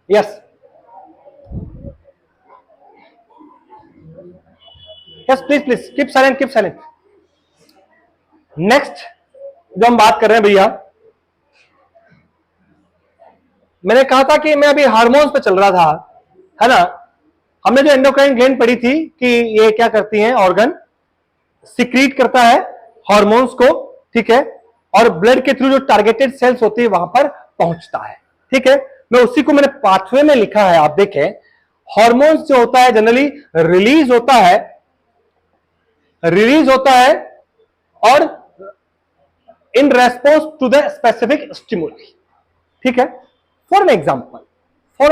Yes yes, please please keep silent, keep silent. Next जो हम बात कर रहे हैं भैया, मैंने कहा था कि मैं अभी हार्मोन्स पे चल रहा था, है ना। हमने जो एंडोक्राइन ग्लैंड पढ़ी थी कि ये क्या करती हैं, ऑर्गन सिक्रीट करता है हार्मोन्स को, ठीक है, और ब्लड के थ्रू जो टारगेटेड सेल्स होती है वहां पर पहुंचता है, ठीक है। मैं उसी को मैंने पाथवे में लिखा है, आप देखें हार्मोन्स जो होता है जनरली रिलीज होता है, और in response to the specific stimulus, ठीक है। फॉर एन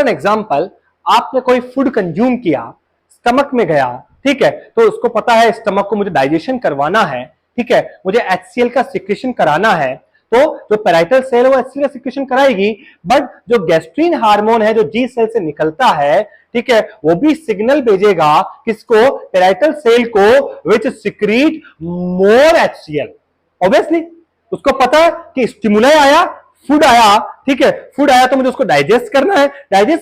एग्जाम्पल आपने कोई फूड कंज्यूम किया, स्टमक में गया, ठीक है, तो उसको पता है स्टमक को मुझे डाइजेशन करवाना है, ठीक है, मुझे HCl का सिक्रेशन कराना है, तो जो पैराइटल सेल है वो HCl का सिक्रेशन कराएगी, बट जो गैस्ट्रीन हार्मोन है जो जी सेल से निकलता है, ठीक है, वो भी सिग्नल भेजेगा किसको, पैराइटल सेल को, विच सिक्रीट मोर HCl। ऑब्वियसली उसको पता है कि स्टिमुलाई आया, फूड आया, ठीक है, फूड आया तो मुझे उसको डाइजेस्ट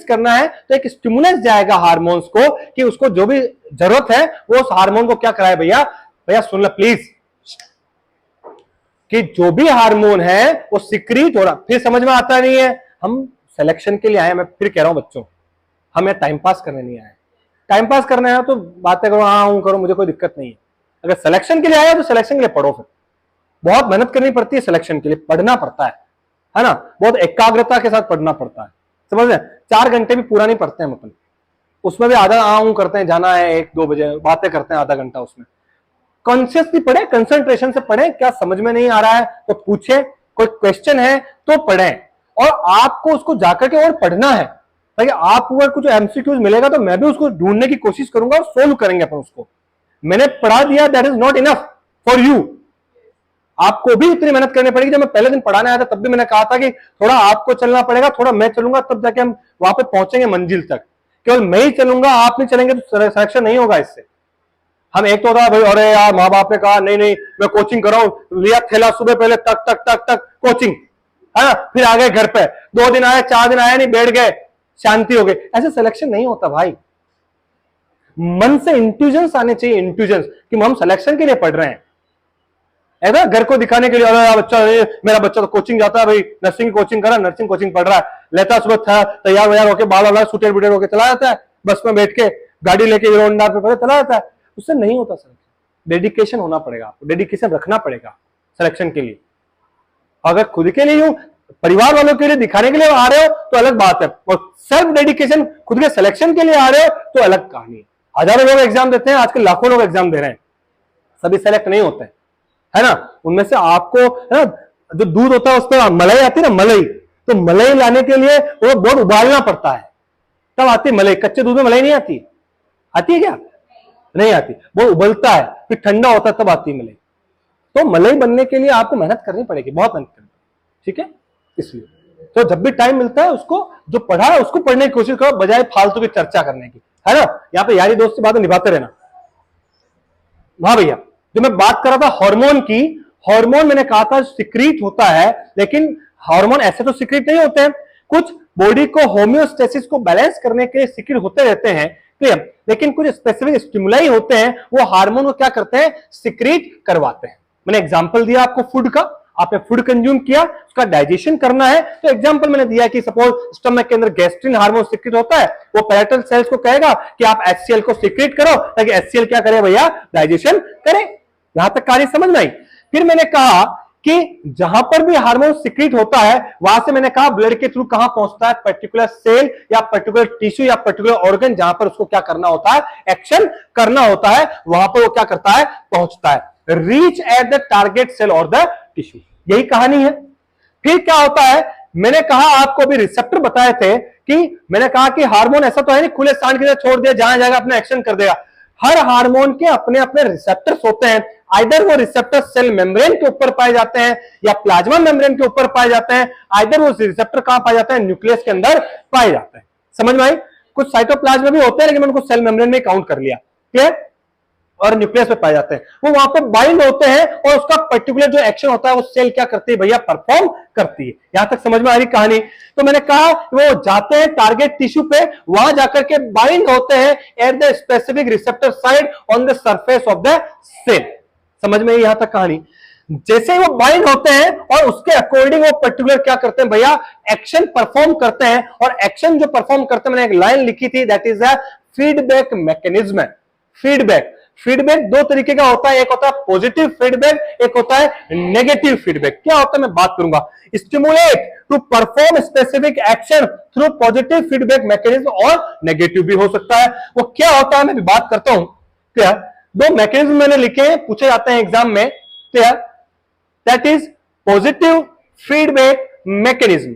करना है तो एक स्टिमुलस जाएगा हार्मोन्स को कि उसको जो भी जरूरत है वो उस हार्मोन को क्या कराए। भैया सुन लो प्लीज, कि जो भी हार्मोन है वो सिक्रीट हो रहा, फिर समझ में आता नहीं है। हम सिलेक्शन के लिए आए, मैं फिर कह रहा हूं बच्चों, हम यहाँ टाइम पास करने नहीं आए। टाइम पास करने आए तो बातें करो, हाँ हूं करो, मुझे कोई दिक्कत नहीं है। अगर सिलेक्शन के लिए आए तो सिलेक्शन के लिए पढ़ो, फिर बहुत मेहनत करनी पड़ती है, सिलेक्शन के लिए पढ़ना पड़ता है ना, बहुत एकाग्रता के साथ पढ़ना पड़ता है, समझ रहे हैं। 4 घंटे भी पूरा नहीं पढ़ते हम अपन, उसमें भी आधा आऊं करते हैं, जाना है 1-2 बजे, बातें करते हैं आधा घंटा, उसमें कॉन्शियसली पढ़े, कंसंट्रेशन से पढ़े। क्या समझ में नहीं आ रहा है तो पूछे, कोई क्वेश्चन है तो पढ़ें, और आपको उसको जाकर के और पढ़ना है, ताकि आपको अगर कुछ एमसीक्यूज मिलेगा तो मैं भी उसको ढूंढने की कोशिश करूंगा और सोल्व करेंगे अपन उसको। मैंने पढ़ा दिया, that is not enough for you, आपको भी इतनी मेहनत करनी पड़ेगी। जब मैं पहले दिन पढ़ाने आया था तब भी मैंने कहा था कि थोड़ा आपको चलना पड़ेगा, थोड़ा मैं चलूंगा, तब जाके हम वहां पे पहुंचेंगे मंजिल तक। केवल मैं ही चलूंगा, आप नहीं चलेंगे तो सिलेक्शन नहीं होगा इससे। हम एक तो होता है भाई, अरे यार माँ बाप ने कहा नहीं मैं कोचिंग कर रहा हूं, लिया थैला सुबह पहले तक तक तक तक कोचिंग, है ना, फिर आ गए घर पे, 2 दिन आए 4 दिन आए नहीं, बैठ गए, शांति हो गई। ऐसे सिलेक्शन नहीं होता भाई। मन से इंट्यूजन्स आने चाहिए, इंट्यूजन्स कि हम सिलेक्शन के लिए पढ़ रहे हैं, है ना, घर को दिखाने के लिए। अरे बच्चा, मेरा बच्चा तो कोचिंग जाता है भाई, नर्सिंग की कोचिंग करा, नर्सिंग कोचिंग पढ़ रहा है, लेता सुबह था तैयार वैयार होकर, बाल वाला सुटेड बुटेड होकर चला जाता है, बस में बैठ के गाड़ी लेके हीरो होंडा पे पहले चला जाता है। उससे नहीं होता सिलेक्शन। डेडिकेशन होना पड़ेगा आपको, डेडिकेशन रखना पड़ेगा सिलेक्शन के लिए। अगर खुद के लिए, परिवार वालों के लिए दिखाने के लिए आ रहे हो तो अलग बात है, और सेल्फ डेडिकेशन खुद के सिलेक्शन के लिए आ रहे हो तो अलग कहानी है। हजारों लोग एग्जाम देते हैं, आजकल लाखों लोग एग्जाम दे रहे हैं, सभी सेलेक्ट नहीं होते हैं, है ना। उनमें से आपको, है ना, जो दूध होता है उस पर मलाई आती है ना, मलाई, तो मलाई लाने के लिए वो बहुत उबालना पड़ता है, तब आती है मलाई। कच्चे दूध में मलाई नहीं आती, आती है क्या? नहीं आती, वो उबलता है, फिर ठंडा होता है तब आती है मलाई। तो मलाई बनने के लिए आपको मेहनत करनी पड़ेगी, बहुत मेहनत करनी पड़ेगी, ठीक है। इसलिए तो जब भी टाइम मिलता है उसको, जो पढ़ा है उसको पढ़ने की कोशिश करो, बजाय फालतू की चर्चा करने की, है ना। यहाँ पे यारी दोस्ती बातें निभाते रहना। हाँ भैया, जो मैं बात कर रहा था हार्मोन की, हार्मोन मैंने कहा था सिक्रीट होता है, लेकिन हार्मोन ऐसे तो सिक्रीट नहीं होते हैं, कुछ बॉडी को होम्योस्टेसिस को बैलेंस करने के लिए सिक्रीट होते रहते हैं, क्लियर। लेकिन कुछ स्पेसिफिक स्टिमुलाई होते हैं, वो हार्मोन को क्या करते हैं, सिक्रीट करवाते हैं। मैंने एग्जांपल दिया आपको फूड का, आपने फूड कंज्यूम किया, उसका डाइजेशन करना है, तो एग्जांपल मैंने दिया कि सपोज स्टमक के अंदर गैस्ट्रिन हार्मोन सिक्रीट होता है, वो पैराइटल सेल्स को कहेगा कि आप HCl को सिक्रीट करो, ताकि HCl क्या करे भैया, डाइजेशन करे। यहां तक कहानी समझ में आई। फिर मैंने कहा कि जहां पर भी हार्मोन सिक्रीट होता है, वहां से मैंने कहा ब्लड के थ्रू कहां पहुंचता है, पर्टिकुलर सेल या पर्टिकुलर टिश्यू या पर्टिकुलर ऑर्गन, जहां पर उसको क्या करना होता है, एक्शन करना होता है, वहां पर वो क्या करता है, पहुंचता है, reach at the target cell और द टिश्यू। यही कहानी है। फिर क्या होता है, मैंने कहा आपको अभी रिसेप्टर बताए थे, कि मैंने कहा कि हार्मोन ऐसा तो है नहीं खुले सांड की तरह छोड़ दिया, जहां जाएगा अपना एक्शन कर देगा। हर हार्मोन के अपने अपने रिसेप्टर्स होते हैं, आइदर वो रिसेप्टर सेल मेम्ब्रेन के ऊपर पाए जाते हैं या प्लाज्मा मेम्ब्रेन के ऊपर पाए जाते हैं, आइदर वो रिसेप्टर कहां पाए जाते हैं, न्यूक्लियस के अंदर पाए जाते हैं। समझ में आई। कुछ साइटोप्लाज्म में भी होते हैं, लेकिन मैंने उनको सेल मेम्ब्रेन में काउंट कर लिया, क्लियर। और न्यूक्लियस में पाए जाते हैं, वो वहां पे बाइंड होते हैं और उसका पर्टिकुलर जो एक्शन होता है वो सेल क्या करती है भैया, परफॉर्म करती है। यहां तक समझ में आ रही कहानी? तो मैंने कहा वो जाते हैं टारगेट टिश्यू पे, वहां जाकर के बाइंड होते हैं at the specific receptor side on the surface of the cell. समझ में यहां तक कहानी? जैसे ही वो बाइंड होते हैं और उसके अकॉर्डिंग वो पर्टिकुलर क्या करते हैं भैया, एक्शन परफॉर्म करते हैं। और एक्शन जो परफॉर्म करते हैं, मैंने एक लाइन लिखी थी, that is a feedback mechanism. Feedback, feedback दो तरीके का होता है, एक होता है पॉजिटिव फीडबैक, एक होता है नेगेटिव फीडबैक। क्या होता है मैं बात करूंगा। Stimulate to perform specific action through positive feedback mechanism, और नेगेटिव भी हो सकता है। वो क्या होता है मैं भी बात करता हूं। क्या दो मैकेनिज्म मैंने लिखे, पूछे जाते हैं एग्जाम में। क्या that is positive feedback mechanism.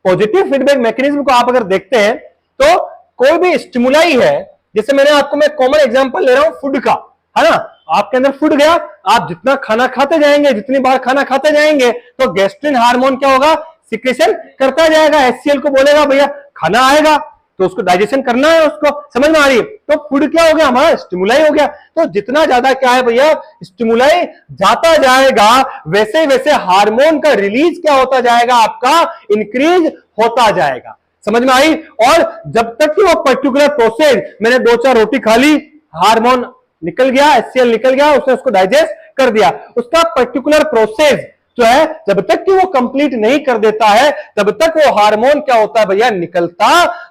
Positive feedback mechanism को आप अगर देखते हैं तो कोई भी स्टिमुलाई है, जैसे मैंने आपको मैं कॉमन एग्जांपल ले रहा हूं फूड का, है ना। आपके अंदर फूड गया, आप जितना खाना खाते जाएंगे, जितनी बार खाना खाते जाएंगे, तो गैस्ट्रिन हार्मोन क्या होगा, सिक्रेशन करता जाएगा। एचसीएल को बोलेगा भैया खाना आएगा, तो उसको डाइजेशन करना है उसको। समझ में आ रही है? तो फूड क्या हो गया हमारा, स्टिमुलाई हो गया। तो जितना ज्यादा क्या है भैया, स्टिमुलाई जाता जाएगा, वैसे वैसे हार्मोन का रिलीज क्या होता जाएगा, आपका इंक्रीज होता जाएगा। समझ में आई? और जब तक कि वो पर्टिकुलर प्रोसेस, मैंने 2-4 रोटी खा ली, हार्मोन निकल गया, एचसीएल निकल गया, उसने उसको डाइजेस्ट कर दिया, उसका पर्टिकुलर प्रोसेस जो है जब तक कि वो कंप्लीट नहीं कर देता है, तब तक वो हार्मोन क्या होता है भैया, निकलता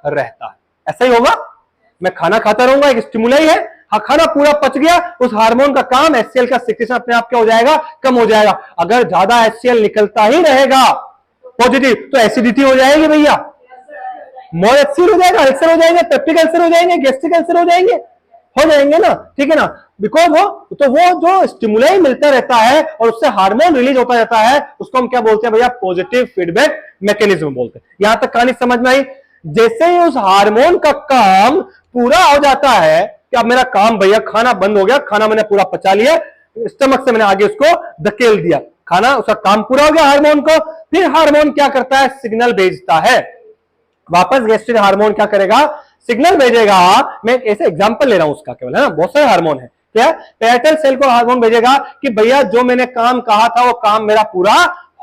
रहता है। ऐसा ही होगा, मैं खाना खाता रहूंगा, एक स्टिमुलाई है, हाँ खाना पूरा पच गया, उस हार्मोन का काम, एचसीएल का सिक्रेशन अपने आप क्या हो जाएगा, कम हो जाएगा। अगर ज्यादा एचसीएल निकलता ही रहेगा पॉजिटिव, तो एसिडिटी हो जाएगी भैया, मोर एचसीएल हो जाएगा, अल्सर हो जाएंगे, पेप्टिक अल्सर हो जाएंगे, गैस्ट्रिक अल्सर हो जाएंगे, हो जाएंगे ना, ठीक है ना। बिकॉज वो जो स्टिमुलाई मिलता रहता है और उससे हार्मोन रिलीज होता रहता है, उसको हम क्या बोलते हैं भैया, पॉजिटिव फीडबैक मैकेनिज्म बोलते हैं। यहां तक कहानी समझ में आई? जैसे ही उस हार्मोन का काम पूरा हो जाता है कि अब मेरा काम भैया, खाना बंद हो गया, खाना मैंने पूरा पचा लिया, स्टमक से मैंने आगे उसको धकेल दिया, खाना, उसका काम पूरा हो गया हार्मोन को। फिर हार्मोन क्या करता है, सिग्नल भेजता है वापस। गैस्ट्रिन हार्मोन क्या करेगा, सिग्नल भेजेगा। मैं ऐसे एग्जांपल ले रहा हूं उसका केवल, है ना, बहुत सारे हार्मोन है। क्या पेरेटल सेल को हार्मोन भेजेगा कि भैया जो मैंने काम कहा था वो काम मेरा पूरा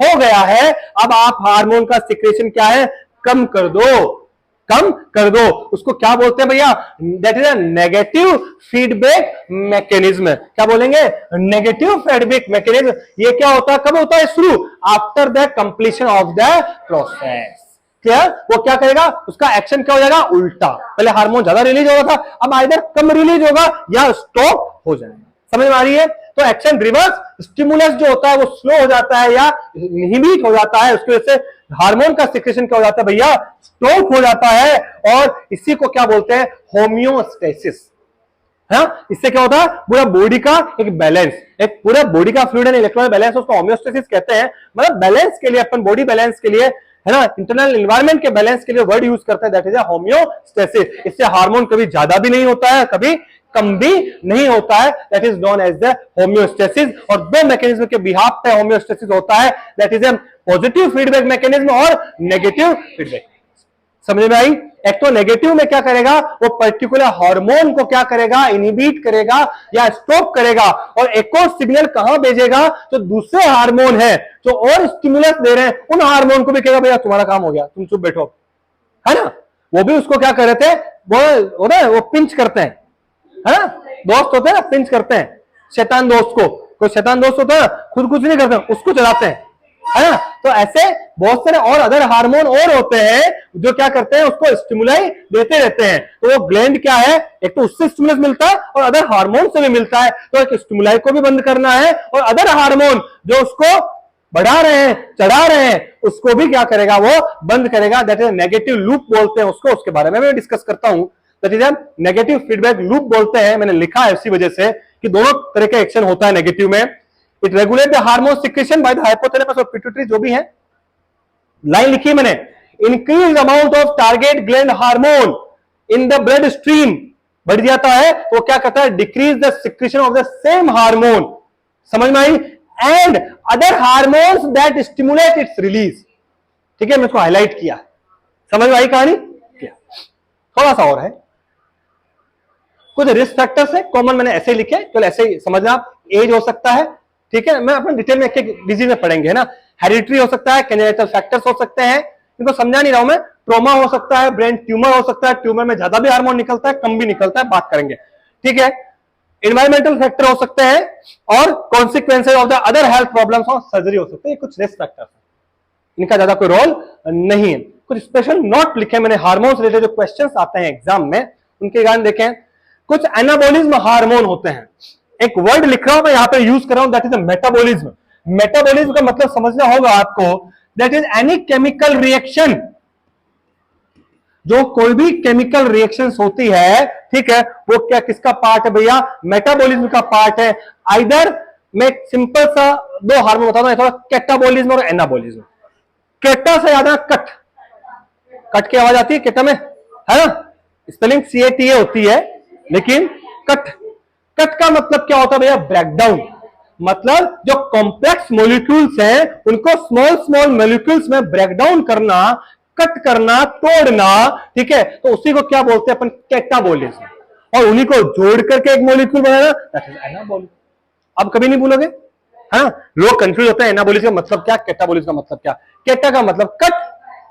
हो गया है, अब आप हार्मोन का सिक्रेशन क्या है, कम कर दो, कम कर दो। उसको क्या बोलते हैं भैया, that is a negative feedback mechanism. क्या बोलेंगे, नेगेटिव फीडबैक मैकेनिज्म। ये क्या होता है, कब होता है शुरू, after the completion of the process. क्या वो क्या करेगा, उसका एक्शन क्या हो जाएगा, उल्टा। पहले हार्मोन ज्यादा रिलीज हो रहा था, अब आइदर कम रिलीज होगा या स्टॉप हो जाएगा। समझ में आ रही है? तो एक्शन रिवर्स, स्टिमुलस जो होता है वो स्लो हो जाता है या इनहिबिट हो जाता है, उसकी वजह से हार्मोन का सिक्रेशन क्या हो जाता है भैया, स्टॉप हो जाता है। और इसी को क्या बोलते हैं, होम्योस्टेसिस। हाँ, इससे क्या होता है, पूरा बॉडी का एक बैलेंस, एक पूरा बॉडी का फ्लूइड एंड इलेक्ट्रॉन बैलेंस, उसको होम्योस्टेसिस कहते हैं। मतलब बैलेंस के लिए, अपन बॉडी बैलेंस के लिए, है ना, इंटरनल एनवायरनमेंट के बैलेंस के लिए वर्ड यूज करते हैं, दैट इज होम्योस्टेसिस। इससे हार्मोन कभी ज्यादा भी नहीं होता है, कभी कम भी नहीं होता है, that is known as the homeostasis. और दो मैकेनिज्म के बिहाफ पे होम्योस्टेसिस होता है, that is a positive feedback mechanism और नेगेटिव फीडबैक। समझ में आई? एक तो नेगेटिव में क्या करेगा, वो पर्टिकुलर हार्मोन को क्या करेगा, इनहिबिट करेगा या स्टॉप करेगा, और एक और सिग्नल कहां भेजेगा, जो दूसरे हार्मोन है जो और स्टिमुलस दे रहे हैं, उन हार्मोन को भी कहेगा भैया तुम्हारा काम हो गया, तुम चुप बैठो, है ना। वो भी उसको क्या कर रहे थे, वो पिंच करते हैं, है ना, दोस्त होते हैं ना, पिंच करते हैं शैतान दोस्त को। कोई शैतान दोस्त होता है, खुद कुछ नहीं करते, उसको चलाते हैं, है ना। तो ऐसे बहुत सारे और अदर हार्मोन और होते हैं जो क्या करते हैं, उसको स्टिमुलाई देते रहते हैं। तो वो ग्लैंड क्या है, एक तो उससे स्टिमुलस मिलता है और अदर हार्मोन से भी मिलता है। तो एक स्टिमुलाई को भी बंद करना है और अदर हार्मोन जो उसको बढ़ा रहे हैं, चढ़ा रहे हैं, उसको भी क्या करेगा, वो बंद करेगा। दैट इज नेगेटिव लूप बोलते हैं उसको, उसके बारे में मैं डिस्कस करता हूं। That is negative feedback loop बोलते हैं, मैंने लिखा है इसी वजह से कि दोनों तरह का एक्शन होता है नेगेटिव में। It regulate the hormone secretion by the hypothalamus और पिट्यूटरी, जो भी है लाइन लिखी मैंने, increase amount of target gland hormone in the blood stream, बढ़ जाता है तो क्या कहता है, decrease the secretion of the same hormone. समझ में आई? And other hormones that stimulate its release. ठीक है, मैं इसको हाईलाइट किया, समझ में आई कहानी? थोड़ा सा और है, कुछ रिस्क फैक्टर्स है कॉमन, मैंने ऐसे ही लिखे, चलो ऐसे ही समझना आप। एज हो सकता है, ठीक है, मैं अपने डिटेल में एक एक डिजीज में पढ़ेंगे, है ना। हेरिडिटरी हो सकता है, कंजेनिटल फैक्टर्स हो सकते हैं, इनको समझा नहीं रहा हूं मैं। ट्रोमा हो सकता है, ब्रेन ट्यूमर हो सकता है, ट्यूमर में ज्यादा भी हार्मोन निकलता है, कम भी निकलता है, बात करेंगे, ठीक है। इन्वायरमेंटल फैक्टर हो सकते हैं, और consequences of the other health problems of surgery हो सकते हैं। कुछ रिस्क फैक्टर्स, इनका ज्यादा कोई रोल नहीं है। कुछ स्पेशल नोट लिखे मैंने हार्मोन से रिलेटेड, जो क्वेश्चंस आते हैं एग्जाम में उनके कारण देखें। कुछ एनाबोलिज्म हार्मोन होते हैं, एक वर्ड लिख रहा हूं मैं यहां पे यूज कर रहा हूं, दैट इज मेटाबॉलिज्म। मेटाबॉलिज्म का मतलब समझना होगा आपको, that is any chemical reaction, जो कोई भी केमिकल रिएक्शंस होती है, ठीक है, वो क्या किसका पार्ट है भैया, मेटाबॉलिज्म का पार्ट है। आइदर मैं सिंपल सा दो हार्मोन बताता हूं, थोड़ा कैटाबॉलिज्म और एनाबॉलिज्म। केटा से ज्यादा कट, कट की आवाज आती है केटा में, है ना, स्पेलिंग CATA होती है, लेकिन कट, कट का मतलब क्या होता है भैया, ब्रेकडाउन। मतलब जो कॉम्प्लेक्स मॉलिक्यूल्स हैं उनको स्मॉल स्मॉल मॉलिक्यूल्स में ब्रेकडाउन करना, कट करना, तोड़ना, ठीक है, तो उसी को क्या बोलते हैं अपन, कैटाबॉलिज्म। और उन्हीं को जोड़ करके एक molecule banana, that is anabolism. अब कभी नहीं भूलोगे, हाँ, लोग कंफ्यूज होते हैं, एनाबॉलिज्म का मतलब क्या, कैटाबॉलिज्म का मतलब क्या। कैटा का मतलब कट,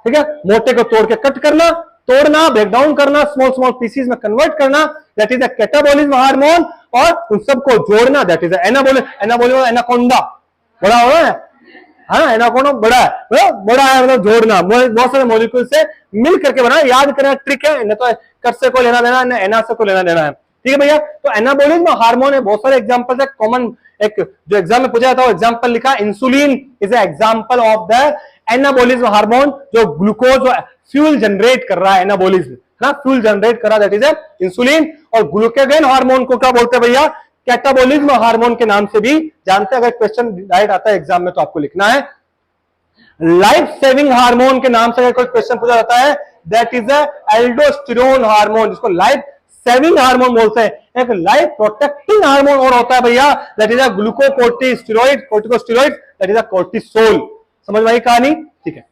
ठीक है, मोटे को तोड़ के कट करना, तोड़ना, ब्रेकडाउन करना, स्मॉल स्मॉल पीसेस में कन्वर्ट करना, that is a catabolism hormone. और उन सबको जोड़ना, that is anabolism. Anabolism anaconda बड़ा हो रहा है, हाँ, एनाकोंडा बड़ा है, बड़ा है मतलब जोड़ना, बहुत सारे मॉलिक्यूल से मिल करके बना। याद करना ट्रिक है, न तो कर से को लेना देना, न एना से को लेना देना है, ठीक है भैया। तो एनाबॉलिज्म हार्मोन है, बहुत सारे एग्जांपल्स है। कॉमन एक जो एग्जाम में पूछा था वो एग्जांपल लिखा, insulin is a example of the anabolism hormone, जो ग्लूकोज फ्यूल जनरेट कर रहा है, एनाबॉलिज्म ना, फ्यूल जनरेट कर रहा है, दैट इज इंसुलिन। और ग्लूकागोन हार्मोन को क्या बोलते हैं भैया, कैटाबॉलिज्म हार्मोन के नाम से भी जानते हैं। अगर क्वेश्चन डायरेक्ट आता है एग्जाम में तो आपको लिखना है। लाइफ सेविंग हार्मोन के नाम से अगर कोई क्वेश्चन पूछा जाता है, दैट इज एल्डोस्टेरोन हार्मोन, जिसको लाइफ सेविंग हार्मोन बोलते हैं। एक लाइफ प्रोटेक्टिंग हार्मोन और होता है भैया, that is glucocorticosteroid, corticosteroid, that is cortisol. समझ में आई कहानी, ठीक है।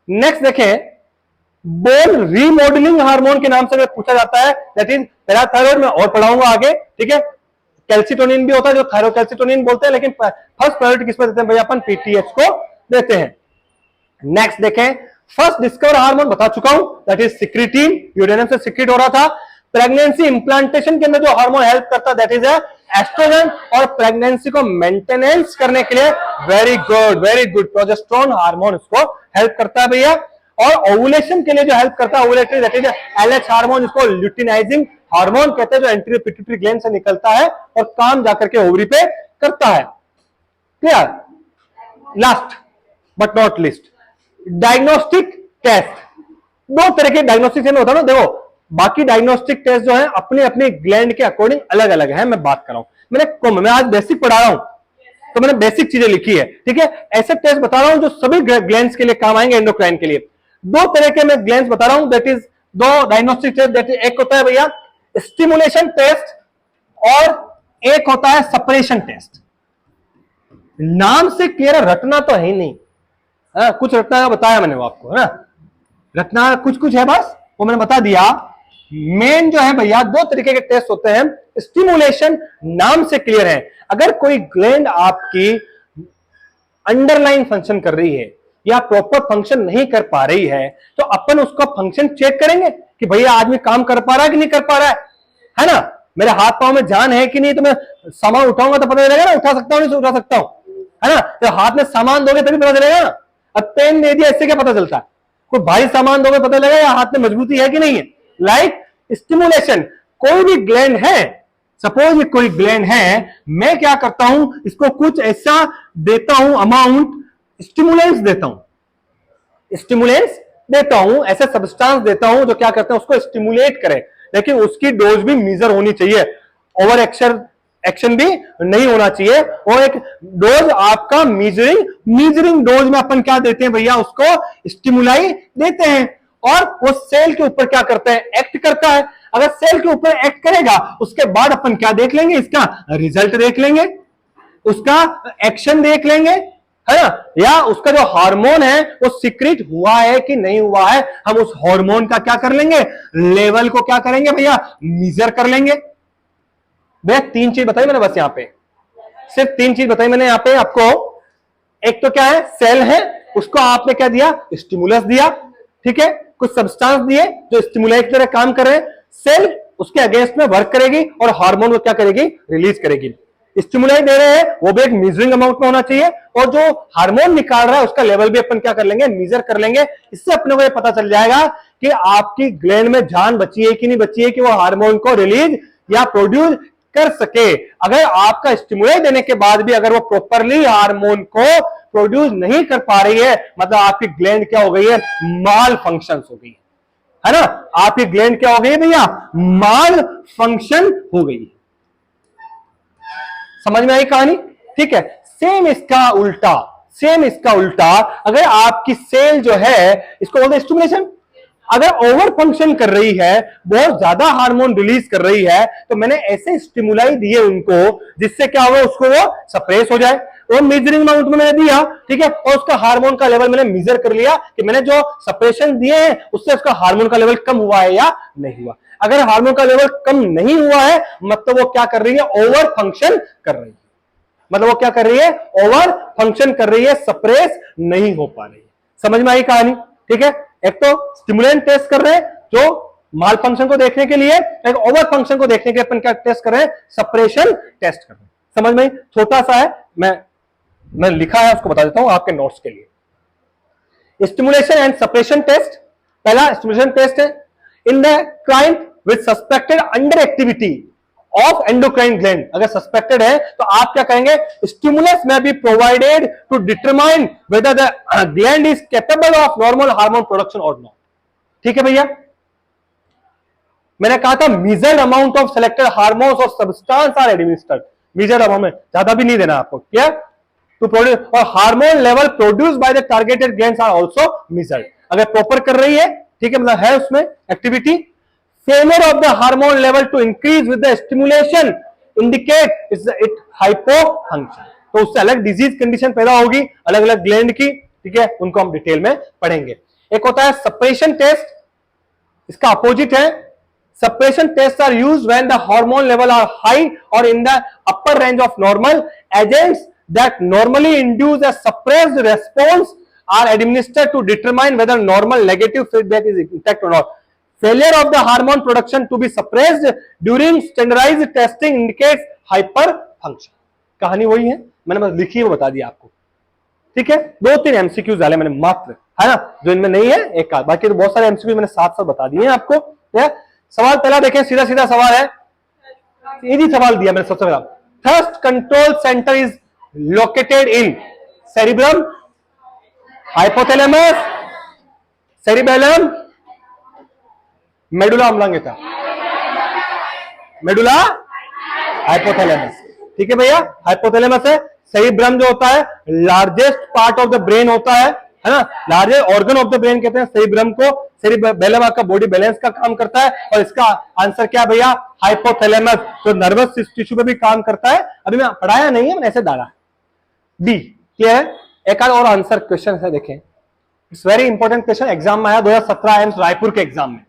नेक्स्ट देखें, बोन रीमॉडलिंग हार्मोन के नाम से अगर पूछा जाता है, दैट इज पैराथायरॉइड, में और पढ़ाऊंगा आगे, ठीक है। कैल्सिटोनिन भी होता है, जो थायरोकैल्सिटोनिन बोलते हैं, लेकिन फर्स्ट प्रायोरिटी किस पे देते हैं भैया, अपन PTH को देते हैं। नेक्स्ट देखें, फर्स्ट डिस्कवर हार्मोन बता चुका हूं, दैट इज सिक्रीटिन, यूरेनियम से सिक्रीट हो रहा था। प्रेगनेंसी इंप्लांटेशन के अंदर जो हार्मोन हेल्प करता है, दैट इज एस्ट्रोजन, और प्रेगनेंसी को मेंटेनेंस करने के लिए वेरी गुड प्रोजेस्टेरोन हार्मोन इसको हेल्प करता है भैया। और ओवुलेशन के लिए जो हेल्प करता है, ovulatory, that is LH hormone, जिसको ल्यूटिनाइजिंग हार्मोन कहते हैं, जो एंटीरियर पिट्यूटरी ग्लैंड से निकलता है और काम जाकर के ओवरी पे करता है। Clear. Last but not least, diagnostic test. दो तरह के डायग्नोस्टिक टेस्ट होता है ना, देखो बाकी डायग्नोस्टिक टेस्ट जो है अपने अपने ग्लैंड के अकॉर्डिंग अलग अलग है, मैं बात कर रहा हूं। मैं आज बेसिक पढ़ा रहा हूं, तो मैंने बेसिक चीजें लिखी है, ठीक है। ऐसे टेस्ट बता रहा हूं जो सभी ग्लैंड्स के लिए काम आएंगे, एंडोक्राइन के लिए। दो तरह के मैं ग्लैंड्स बता रहा हूं, दैट इज दो डायग्नोस्टिक टेस्ट, दैट इज एक होता है भैया स्टिमुलेशन टेस्ट, और एक होता है सेपरेशन टेस्ट। नाम से क्लियर रटना तो है ही नहीं, कुछ रटना है बताया मैंने वो आपको, है ना, रटना कुछ कुछ है बस, वो मैंने बता दिया। मेन जो है भैया दो तरीके के टेस्ट होते हैं। स्टिमुलेशन नाम से क्लियर है, अगर कोई ग्लैंड आपकी अंडरलाइन फंक्शन कर रही है या प्रॉपर फंक्शन नहीं कर पा रही है, तो अपन उसका फंक्शन चेक करेंगे कि भैया आदमी काम कर पा रहा है कि नहीं कर पा रहा है ना। मेरे हाथ पांव में जान है कि नहीं, तो मैं सामान उठाऊंगा तो पता चलेगा ना, उठा सकता हूं नहीं उठा सकता हूं, है ना। तो हाथ में सामान दोगे तभी पता चलेगा ना। अब पेन दे दिया, इससे क्या पता चलता है, कोई भारी सामान दोगे पता लगेगा या हाथ में मजबूती है कि नहीं है। लाइक स्टिमुलेशन, कोई भी ग्लैंड है, सपोज ये कोई ग्लैंड है, मैं क्या करता हूं, इसको कुछ ऐसा देता हूं अमाउंट, स्टिमुलेंस देता हूं, ऐसे सब्सटेंस देता हूं जो क्या करते हैं, उसको स्टिमुलेट करे, लेकिन उसकी डोज भी मीजर होनी चाहिए, ओवर एक्शन भी नहीं होना चाहिए। और एक डोज आपका मीजरिंग डोज में अपन क्या देते हैं भैया, उसको स्टिमुलाई देते हैं, और वो सेल के ऊपर क्या करता है, एक्ट करता है। अगर सेल के ऊपर एक्ट करेगा, उसके बाद अपन क्या देख लेंगे, इसका रिजल्ट देख लेंगे, उसका एक्शन देख लेंगे, है ना, या उसका जो हार्मोन है वो सिक्रिट हुआ है कि नहीं हुआ है, हम उस हार्मोन का क्या कर लेंगे, लेवल को क्या करेंगे भैया, मेजर कर लेंगे। भैया 3 चीज बताई मैंने, बस यहां पे सिर्फ 3 चीज बताई मैंने यहां पे आपको। एक तो क्या है, सेल है, उसको आपने क्या दिया, स्टिमुलस दिया, ठीक है, कुछ सब्सटेंस दिए जो स्टिमुलेट की तरह काम कर रहे हैं, सेल उसके अगेंस्ट में वर्क करेगी और हार्मोन को क्या करेगी, रिलीज करेगी। स्टिमुलेट दे रहे हैं वो भी एक मेजरिंग अमाउंट में होना चाहिए, और जो हार्मोन निकाल रहा है उसका लेवल भी अपन क्या कर लेंगे, मेजर कर लेंगे। इससे अपने को ये पता चल जाएगा कि आपकी ग्लैंड में जान बची है कि नहीं बची है कि वो हार्मोन को रिलीज या प्रोड्यूस कर सके। अगर आपका स्टिमुलेट देने के बाद भी अगर वो प्रॉपरली हार्मोन को प्रोड्यूस नहीं कर पा रही है, मतलब आपकी ग्लैंड क्या हो गई है, माल फंक्शन हो गई है ना, आपकी ग्लैंड क्या हो गई है भैया, माल फंक्शन हो गई है। समझ में आई कहानी, ठीक है। सेम इसका उल्टा, सेम इसका उल्टा, अगर आपकी सेल जो है, इसको बोलते हैं स्टिमुलेशन, अगर ओवर फंक्शन कर रही है, बहुत ज्यादा हार्मोन रिलीज कर रही है, तो मैंने ऐसे स्टिमुलाई दिए उनको जिससे क्या हो, उसको वो सप्रेस हो जाए। वो मेजरिंग अमाउंट में मैंने दिया, ठीक है, और उसका हार्मोन का लेवल मैंने मेजर कर लिया कि मैंने जो सप्रेशन दिए हैं उससे उसका हार्मोन का लेवल कम हुआ है या नहीं हुआ। अगर हार्मोन का लेवल कम नहीं हुआ है, मतलब वो क्या कर रही है, ओवर फंक्शन कर रही है, मतलब वो क्या कर रही है, ओवर फंक्शन कर रही है, सप्रेस नहीं हो पा रही है। समझ में आई कहानी, ठीक है। एक तो स्टिमुलेंट टेस्ट कर रहे हैं जो माल फंक्शन को देखने के लिए, एक ओवर फंक्शन को देखने के लिए अपन क्या टेस्ट कर रहे हैं, सप्रेशन टेस्ट कर रहे हैं। समझ में, छोटा सा है, मैं लिखा है उसको बता देता हूं आपके नोट्स के लिए। स्टिमुलेशन एंड सप्रेशन टेस्ट, पहला स्टिमुलेशन टेस्ट है in the client with suspected under activity of endocrine gland. अगर सस्पेक्टेड है तो आप क्या करेंगे, stimulus may be provided to determine whether the gland is capable of normal hormone production और not. ठीक है भैया, मैंने कहा था measured amount of selected hormones और substance are administered, measured amount में, ज्यादा भी नहीं देना आपको, क्या टू प्रोड्यूस, और hormone level produce by the targeted glands are also measured. अगर प्रॉपर कर रही है, ठीक है, मतलब है उसमें activity. Failure of the hormone level to increase with the stimulation indicate it hypofunction, तो उससे अलग डिजीज कंडीशन पैदा होगी, अलग अलग ग्लैंड की, ठीक है, उनको हम डिटेल में पढ़ेंगे। एक होता है सप्रेशन टेस्ट, इसका अपोजिट है। Suppression tests are used when the hormone level are high or in the upper range of normal. Agents that normally induce a suppressed response are administered to determine whether normal negative feedback is intact or not. Failure of the hormone production to be suppressed during standardized testing indicates hyperfunction. कहानी वही है, मैंने बस लिखी है वो बता दिया आपको, ठीक है। 2-3 एमसीक्यूज डाले मैंने मात्र, है ना, जो इनमें नहीं है एक, बाकी तो बहुत सारे एमसीक्यूज मैंने साथ साथ बता दिए हैं आपको। सवाल पहला देखें, सीधा सीधा सवाल है, इजी सवाल दिया मैंने सबसे पहला। Thirst control centre is located in cerebrum, hypothalamus, cerebellum, medulla oblongata, medulla hypothalamus, ठीक है भैया, हाइपोथैलेमस है। सेरिब्रम जो होता है largest part of the brain होता है ना, largest organ of the brain कहते हैं सेरिब्रम को। सेरिबेलम आपका बॉडी बैलेंस का काम करता है, और इसका आंसर क्या भैया, हाइपोथैलेमस, जो नर्वस टिश्यू पे भी काम करता है। अभी मैं पढ़ाया नहीं है, मैंने ऐसे डाला। डी क्लियर है। एक और आंसर क्वेश्चन है, देखें, it's very important question, exam में आया 2017 एम्स रायपुर के एग्जाम में।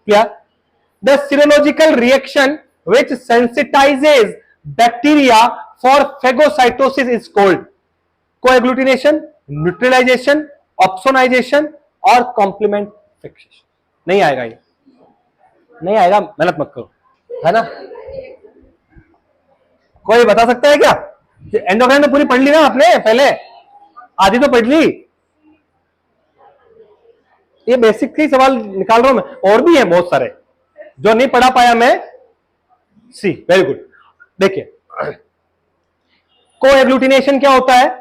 Clear, the serological reaction which sensitizes bacteria for phagocytosis is called coagglutination, neutralization, opsonization और कॉम्प्लीमेंट फिक्सेशन। नहीं आएगा, ये नहीं आएगा, मेहनत मत करो, है ना। कोई बता सकता है क्या? एंडोक्राइन तो पूरी पढ़ ली ना आपने, पहले आधी तो पढ़ ली, ये बेसिक ही सवाल निकाल रहा हूं मैं, और भी है बहुत सारे जो नहीं पढ़ा पाया मैं। सी वेरी गुड। देखिए, कोएग्लूटिनेशन क्या होता है,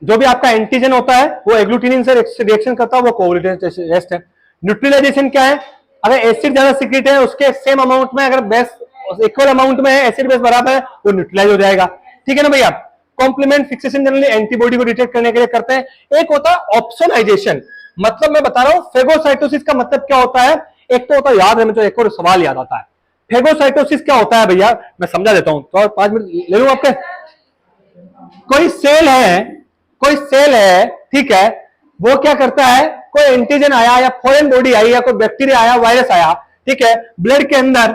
जो भी आपका एंटीजन होता है वो एग्लूटिनिन से रिएक्शन करता है, वो कोएग्लूटिनेशन है। न्यूट्रलाइजेशन क्या है, अगर एसिड ज्यादा सीक्रेट है उसके सेम अमाउंट में, अगर बेस इक्वल अमाउंट में है, एसिड बेस बराबर है, वो न्यूट्रलाइज हो जाएगा, ठीक है ना भैया। कॉम्प्लीमेंट फिक्सेशन जनरली एंटीबॉडी को डिटेक्ट करने के लिए करते हैं। एक होता है ऑप्सोनाइजेशन, मतलब मैं बता रहा हूं फेगोसाइटोसिस का मतलब क्या होता है। एक तो होता है, याद है मुझे, एक और सवाल याद आता है, फेगोसाइटोसिस क्या होता है भैया, मैं समझा देता हूं, तो 5 मिनट ले लूं आपके। कोई सेल है, कोई सेल है, ठीक है, वो क्या करता है, कोई एंटीजन आया या फॉरेन बॉडी आई या कोई बैक्टीरिया आया, वायरस आया, ठीक है, ब्लड के अंदर,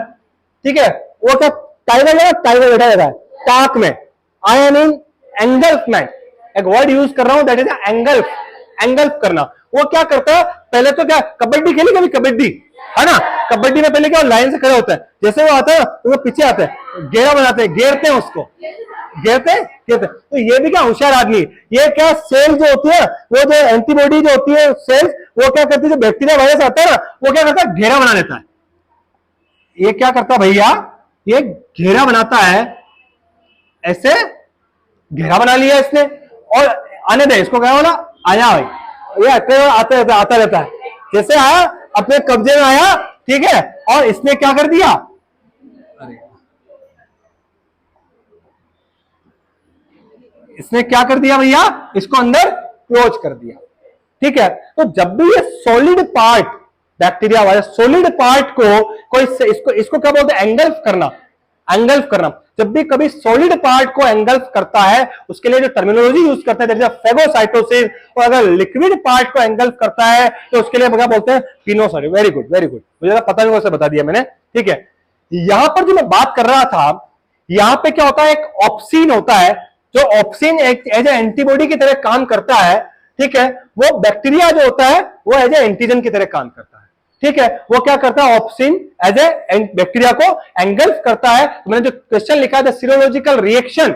ठीक है, वो क्या टाइगर बैठा रहता है टाक में। आई एम इन एंगल्फमेंट, एक वर्ड यूज कर रहा हूं, दैट इज एंगल्फ करना। वो क्या करता है, पहले तो क्या कबड्डी खेली कभी, कबड्डी है ना, कबड्डी में पहले क्या लाइन से खड़े होते हैं, जैसे वो आता है तो वो पीछे आते हैं, घेरा बनाते हैं, घेरते हैं उसको, घेरते तो ये भी क्या होशियार आदमी, ये क्या सेल जो होती है, वो जो एंटीबॉडी जो होती है सेल्स, वो क्या करती है, जो बैक्टीरिया वायरस आता है ना, वो क्या करता है, घेरा बना लेता है। ये क्या करता है भैया, ये घेरा बनाता है, ऐसे घेरा बना लिया इसने, और आने दे इसको, क्या बोला, आया भाई, ये आता रहता है, जैसे आया अपने कब्जे में आया, ठीक है, और इसने क्या कर दिया, इसने क्या कर दिया भैया, इसको अंदर क्लोज कर दिया, ठीक है। तो जब भी ये solid part, bacteria virus solid part को कोई इसको क्या बोलते हैं, एंगल्फ करना। जब भी कभी सॉलिड पार्ट को एंगल्फ करता है, उसके लिए जो टर्मिनोलॉजी यूज करते हैं, दैट इज फेगोसाइटोसिस। और अगर लिक्विड पार्ट को एंगल्फ करता है तो उसके लिए क्या बोलते हैं, पिनोसाइटोसिस। वेरी गुड, मुझे पता नहीं, वैसे बता दिया मैंने, ठीक है। यहां पर जो मैं बात कर रहा था, यहां पे क्या होता है, एक ऑप्सिन होता है, जो ऑप्सिन एज ए एंटीबॉडी की तरह काम करता है, ठीक है। वो बैक्टीरिया जो होता है वो एज ए एंटीजन की तरह काम करता है, ठीक है। वो क्या करता है, ऑप्सिन एज ए बैक्टीरिया को एंगल्फ करता है। तो मैंने जो क्वेश्चन लिखा था, serological reaction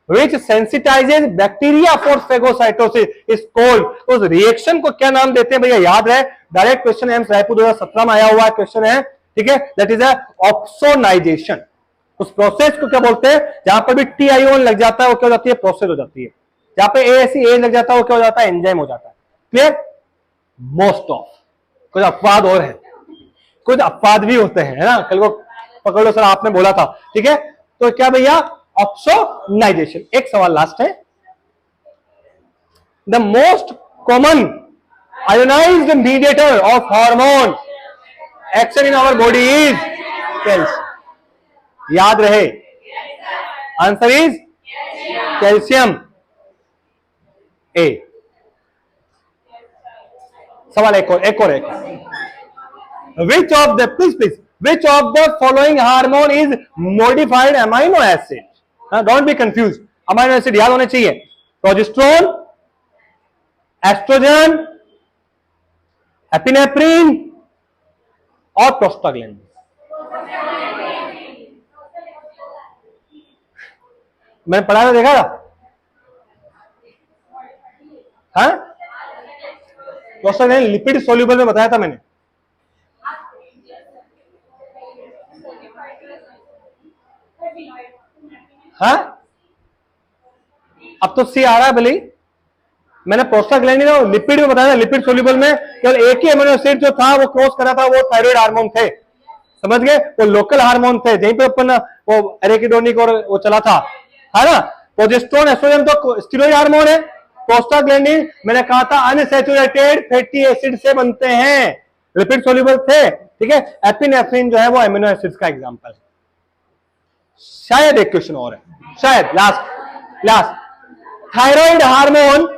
which sensitizes bacteria for phagocytosis is called. उस रिएक्शन को क्या नाम देते हैं भैया, याद रहे, डायरेक्ट क्वेश्चन एम्स रायपुर 2017 में आया हुआ क्वेश्चन है, ठीक है। That is opsonization. उस प्रोसेस को क्या बोलते हैं, जहां पर भी TION लग जाता है वो क्या हो जाती है, प्रोसेस हो जाती है। जहां पे ASE लग जाता है वो क्या हो जाता है, एंजाइम हो जाता है। क्लियर। मोस्ट ऑफ कुछ अपवाद और है, कुछ अपवाद भी होते हैं, है ना, कल को पकड़ लो सर आपने बोला था, ठीक है। तो क्या भैया, ऑप्सोनाइजेशन। एक सवाल लास्ट है, the most common ionized mediator of hormone action in our body is calcium. याद रहे, आंसर इज कैल्शियम। ए। सवाल एक और which of the please which of the following hormone is modified amino acid. Don't be confuse, amino acid याद होने चाहिए, progesterone, estrogen, epinephrine और prostaglandin. मैंने पढ़ा था, देखा था, हाँ, प्रोस्टाग्लैंडिन लिपिड सोल्यूबल में बताया था मैंने। हाँ, अब तो सी आ रहा है भले। मैंने प्रोस्टाग्लैंडिन और लिपिड में बताया था, लिपिड सोल्यूबल में केवल एक ही अमीनो एसिड जो था वो क्रॉस करा था, वो थायराइड हार्मोन थे, समझ गए, वो लोकल हार्मोन थे, जहीं पे अपन वो एरेकिडोनिक और वो चला था, है ना। प्रोजेस्टेरोन, एस्ट्रोजन तो स्टेरॉइड हार्मोन है। प्रोस्टाग्लैंडिन मैंने कहा था अनसैचुरेटेड फैटी एसिड से बनते हैं, लिपिड सोल्यूबल थे, ठीक है। एपिनेफ्रिन जो है वो अमीनो एसिड्स का एग्जांपल है। शायद एक क्वेश्चन और है, शायद last thyroid hormone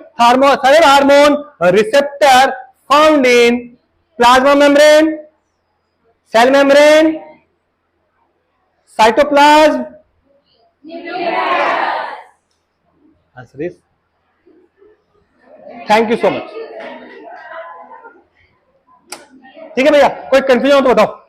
receptor found in plasma membrane, cell membrane, cytoplasm, answer is, thank you so much. ठीक है भैया, कोई कंफ्यूजन हो तो बताओ।